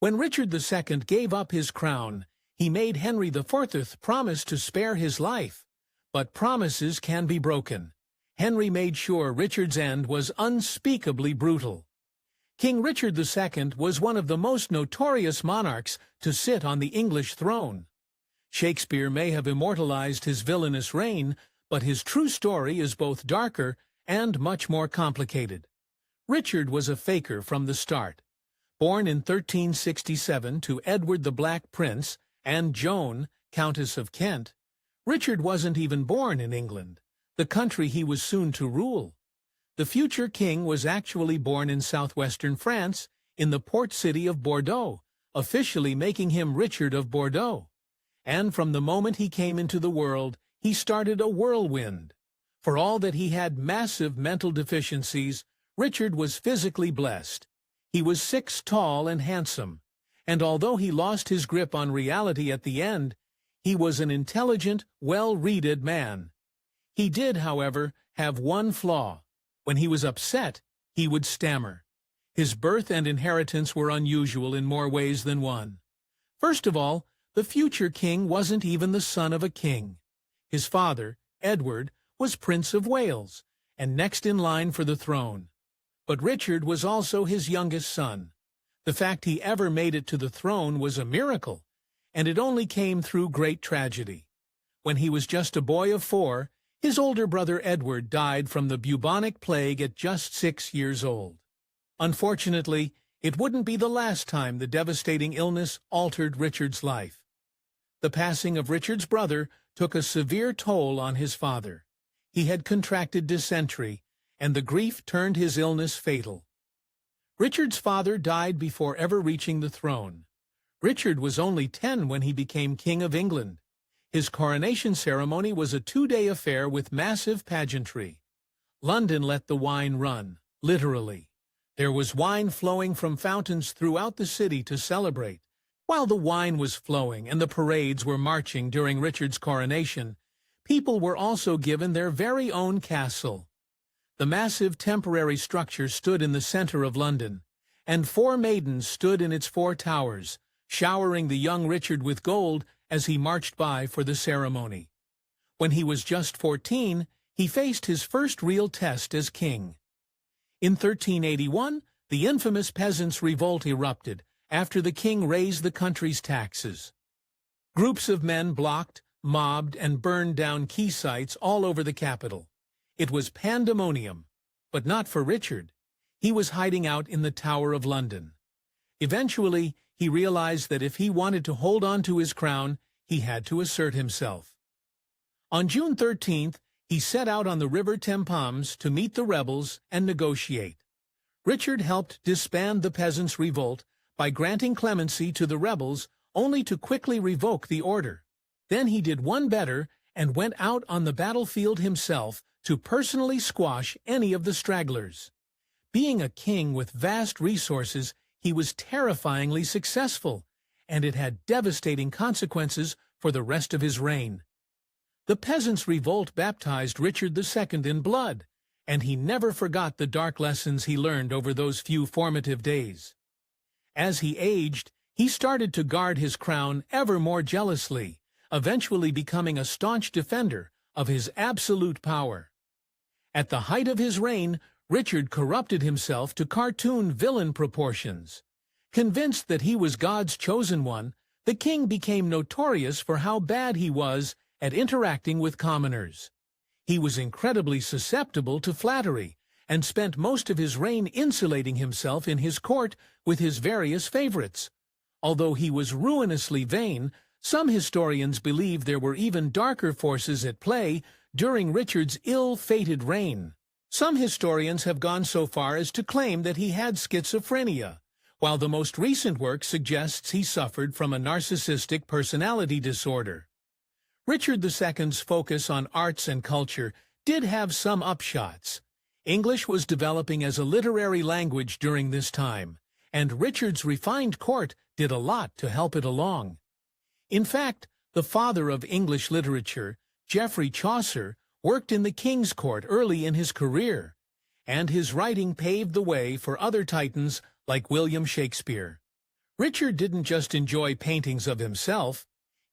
When Richard II gave up his crown, he made Henry IV promise to spare his life. But promises can be broken. Henry made sure Richard's end was unspeakably brutal. King Richard II was one of the most notorious monarchs to sit on the English throne. Shakespeare may have immortalized his villainous reign, but his true story is both darker and much more complicated. Richard was a faker from the start. Born in 1367 to Edward the Black Prince and Joan, Countess of Kent, Richard wasn't even born in England, the country he was soon to rule. The future king was actually born in southwestern France, in the port city of Bordeaux, officially making him Richard of Bordeaux. And from the moment he came into the world, he started a whirlwind. For all that he had massive mental deficiencies, Richard was physically blessed. He was 6 tall and handsome, and although he lost his grip on reality at the end, he was an intelligent, well-readed man. He did, however, have one flaw. When he was upset, he would stammer. His birth and inheritance were unusual in more ways than one. First of all, the future king wasn't even the son of a king. His father, Edward, was Prince of Wales, and next in line for the throne. But Richard was also his youngest son. The fact he ever made it to the throne was a miracle, and it only came through great tragedy. When he was just a boy of 4, his older brother Edward died from the bubonic plague at just 6 years old. Unfortunately, it wouldn't be the last time the devastating illness altered Richard's life. The passing of Richard's brother took a severe toll on his father. He had contracted dysentery, and the grief turned his illness fatal. Richard's father died before ever reaching the throne. Richard was only 10 when he became King of England. His coronation ceremony was a 2-day affair with massive pageantry. London let the wine run, literally. There was wine flowing from fountains throughout the city to celebrate. While the wine was flowing and the parades were marching during Richard's coronation, people were also given their very own castle. The massive temporary structure stood in the center of London, and 4 maidens stood in its 4 towers, showering the young Richard with gold as he marched by for the ceremony. When he was just 14, he faced his first real test as king. In 1381, the infamous Peasants' Revolt erupted after the king raised the country's taxes. Groups of men blocked, mobbed, and burned down key sites all over the capital. It was pandemonium, but not for Richard. He was hiding out in the Tower of London. Eventually, he realized that if he wanted to hold on to his crown, he had to assert himself. On June 13th, he set out on the River Thames to meet the rebels and negotiate. Richard helped disband the Peasants' Revolt by granting clemency to the rebels, only to quickly revoke the order. Then he did one better and went out on the battlefield himself to personally squash any of the stragglers. Being a king with vast resources, he was terrifyingly successful, and it had devastating consequences for the rest of his reign. The Peasants' Revolt baptized Richard II in blood, and he never forgot the dark lessons he learned over those few formative days. As he aged, he started to guard his crown ever more jealously, eventually becoming a staunch defender of his absolute power. At the height of his reign, Richard corrupted himself to cartoon villain proportions. Convinced that he was God's chosen one, the king became notorious for how bad he was at interacting with commoners. He was incredibly susceptible to flattery, and spent most of his reign insulating himself in his court with his various favorites. Although he was ruinously vain, some historians believe there were even darker forces at play during Richard's ill-fated reign. Some historians have gone so far as to claim that he had schizophrenia, while the most recent work suggests he suffered from a narcissistic personality disorder. Richard II's focus on arts and culture did have some upshots. English was developing as a literary language during this time, and Richard's refined court did a lot to help it along. In fact, the father of English literature, Geoffrey Chaucer, worked in the king's court early in his career, and his writing paved the way for other titans like William Shakespeare. Richard didn't just enjoy paintings of himself.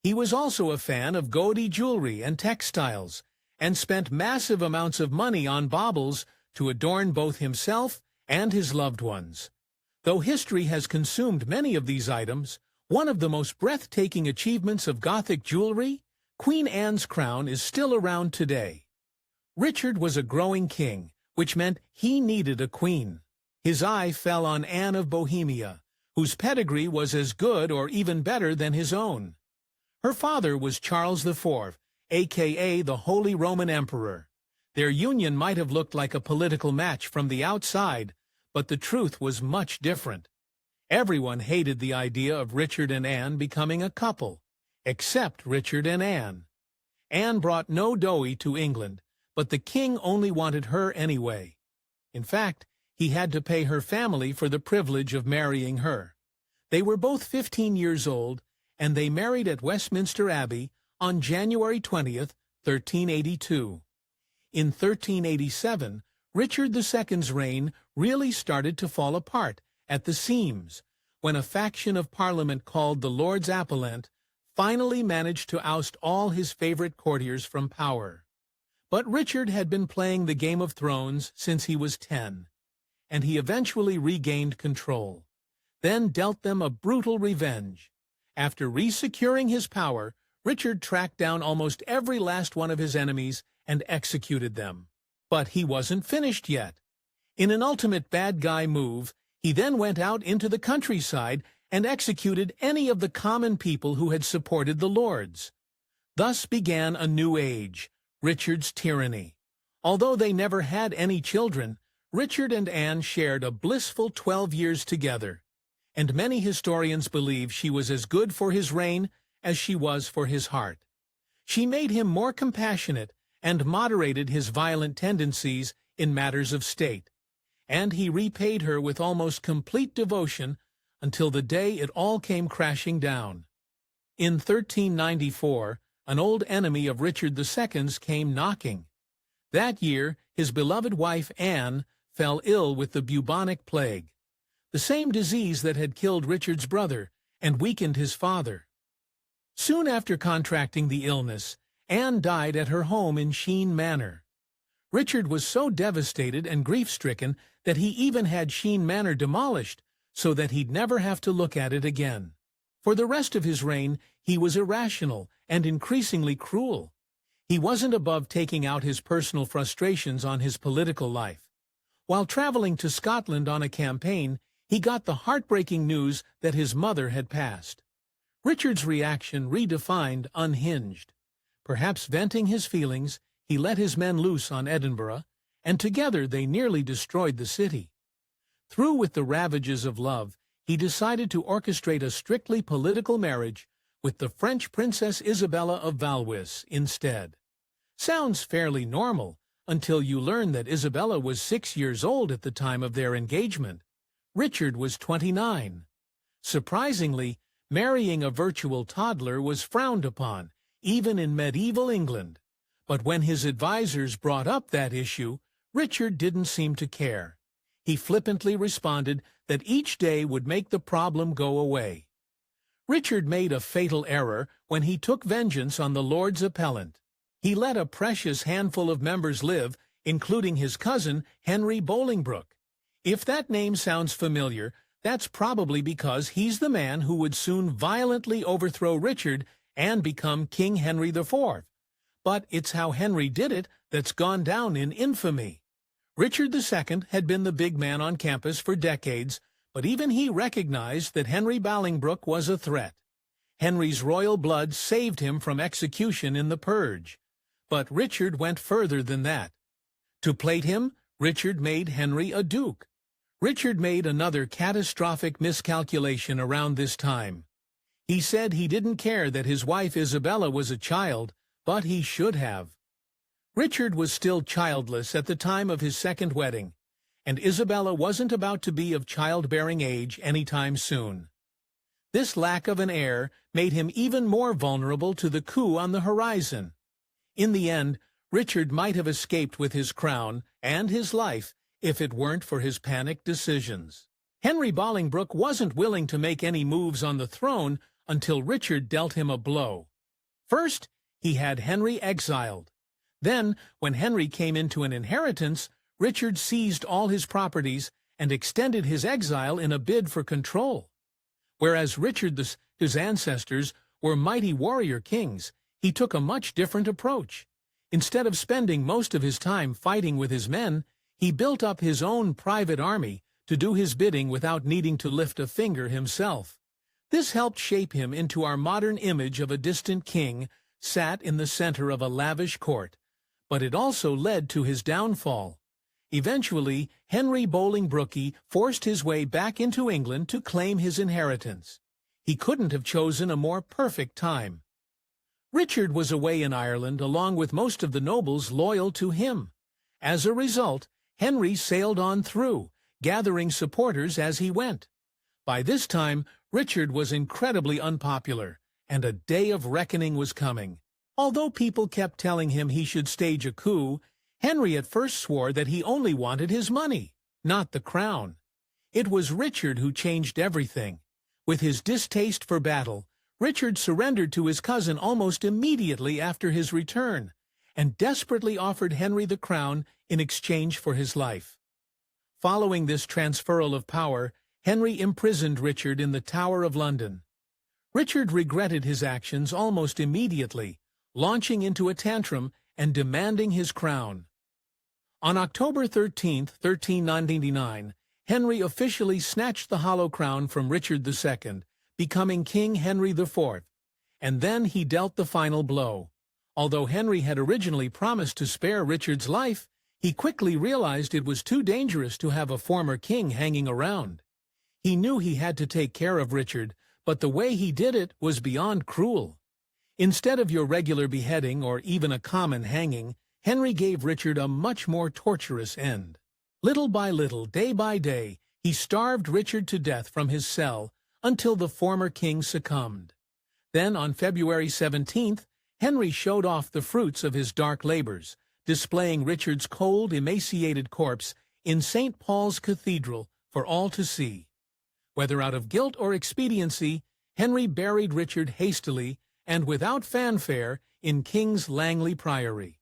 He was also a fan of gaudy jewelry and textiles, and spent massive amounts of money on baubles to adorn both himself and his loved ones. Though history has consumed many of these items, one of the most breathtaking achievements of Gothic jewelry, Queen Anne's crown, is still around today. Richard was a growing king, which meant he needed a queen. His eye fell on Anne of Bohemia, whose pedigree was as good or even better than his own. Her father was Charles IV, aka the Holy Roman Emperor. Their union might have looked like a political match from the outside, but the truth was much different. Everyone hated the idea of Richard and Anne becoming a couple, except Richard and Anne. Anne brought no dough to England, but the king only wanted her anyway. In fact, he had to pay her family for the privilege of marrying her. They were both 15 years old, and they married at Westminster Abbey on January 20th, 1382. In 1387, Richard II's reign really started to fall apart at the seams, when a faction of Parliament called the Lords Appellant finally managed to oust all his favorite courtiers from power. But Richard had been playing the Game of Thrones since he was 10, and he eventually regained control, then dealt them a brutal revenge. After re-securing his power, Richard tracked down almost every last one of his enemies and executed them. But he wasn't finished yet. In an ultimate bad guy move, he then went out into the countryside and executed any of the common people who had supported the lords. Thus began a new age, Richard's tyranny. Although they never had any children, Richard and Anne shared a blissful 12 years together, and many historians believe she was as good for his reign as she was for his heart. She made him more compassionate and moderated his violent tendencies in matters of state, and he repaid her with almost complete devotion until the day it all came crashing down. In 1394, an old enemy of Richard II's came knocking. That year, his beloved wife Anne fell ill with the bubonic plague, the same disease that had killed Richard's brother and weakened his father. Soon after contracting the illness, Anne died at her home in Sheen Manor. Richard was so devastated and grief-stricken that he even had Sheen Manor demolished so that he'd never have to look at it again. For the rest of his reign, he was irrational and increasingly cruel. He wasn't above taking out his personal frustrations on his political life. While traveling to Scotland on a campaign, he got the heartbreaking news that his mother had passed. Richard's reaction redefined unhinged. Perhaps venting his feelings, he let his men loose on Edinburgh, and together they nearly destroyed the city. Through with the ravages of love, he decided to orchestrate a strictly political marriage with the French Princess Isabella of Valois instead. Sounds fairly normal until you learn that Isabella was 6 years old at the time of their engagement. Richard was 29. Surprisingly, marrying a virtual toddler was frowned upon, even in medieval England. But when his advisors brought up that issue, Richard didn't seem to care. He flippantly responded that each day would make the problem go away. Richard made a fatal error when he took vengeance on the Lords Appellant. He let a precious handful of members live, including his cousin, Henry Bolingbroke. If that name sounds familiar, that's probably because he's the man who would soon violently overthrow Richard and become King Henry IV. But it's how Henry did it that's gone down in infamy. Richard II had been the big man on campus for decades, but even he recognized that Henry Bolingbroke was a threat. Henry's royal blood saved him from execution in the Purge. But Richard went further than that. To plate him, Richard made Henry a duke. Richard made another catastrophic miscalculation around this time. He said he didn't care that his wife Isabella was a child, but he should have. Richard was still childless at the time of his second wedding, and Isabella wasn't about to be of childbearing age anytime soon. This lack of an heir made him even more vulnerable to the coup on the horizon. In the end, Richard might have escaped with his crown and his life if it weren't for his panicked decisions. Henry Bolingbroke wasn't willing to make any moves on the throne until Richard dealt him a blow. First, he had Henry exiled. Then, when Henry came into an inheritance, Richard seized all his properties and extended his exile in a bid for control. Whereas Richard's ancestors were mighty warrior kings, he took a much different approach. Instead of spending most of his time fighting with his men, he built up his own private army to do his bidding without needing to lift a finger himself. This helped shape him into our modern image of a distant king sat in the center of a lavish court, but it also led to his downfall. Eventually, Henry Bolingbroke forced his way back into England to claim his inheritance. He couldn't have chosen a more perfect time. Richard was away in Ireland along with most of the nobles loyal to him. As a result, Henry sailed on through, gathering supporters as he went. By this time, Richard was incredibly unpopular, and a day of reckoning was coming. Although people kept telling him he should stage a coup, Henry at first swore that he only wanted his money, not the crown. It was Richard who changed everything. With his distaste for battle, Richard surrendered to his cousin almost immediately after his return, and desperately offered Henry the crown in exchange for his life. Following this transferal of power, Henry imprisoned Richard in the Tower of London. Richard regretted his actions almost immediately, launching into a tantrum and demanding his crown. On October 13, 1399, Henry officially snatched the hollow crown from Richard II, becoming King Henry IV, and then he dealt the final blow. Although Henry had originally promised to spare Richard's life, he quickly realized it was too dangerous to have a former king hanging around. He knew he had to take care of Richard, but the way he did it was beyond cruel. Instead of your regular beheading or even a common hanging, Henry gave Richard a much more torturous end. Little by little, day by day, he starved Richard to death from his cell until the former king succumbed. Then, on February 17th, Henry showed off the fruits of his dark labors, displaying Richard's cold, emaciated corpse in St. Paul's Cathedral for all to see. Whether out of guilt or expediency, Henry buried Richard hastily and without fanfare in King's Langley Priory.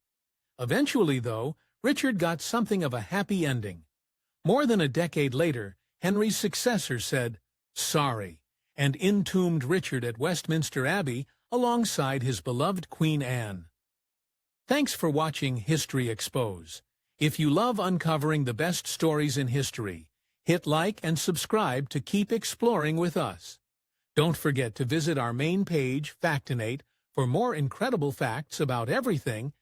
Eventually, though, Richard got something of a happy ending. More than a decade later, Henry's successor said, "Sorry," and entombed Richard at Westminster Abbey alongside his beloved Queen Anne. Thanks for watching History Expose. If you love uncovering the best stories in history, hit like and subscribe to keep exploring with us. Don't forget to visit our main page, Factinate, for more incredible facts about everything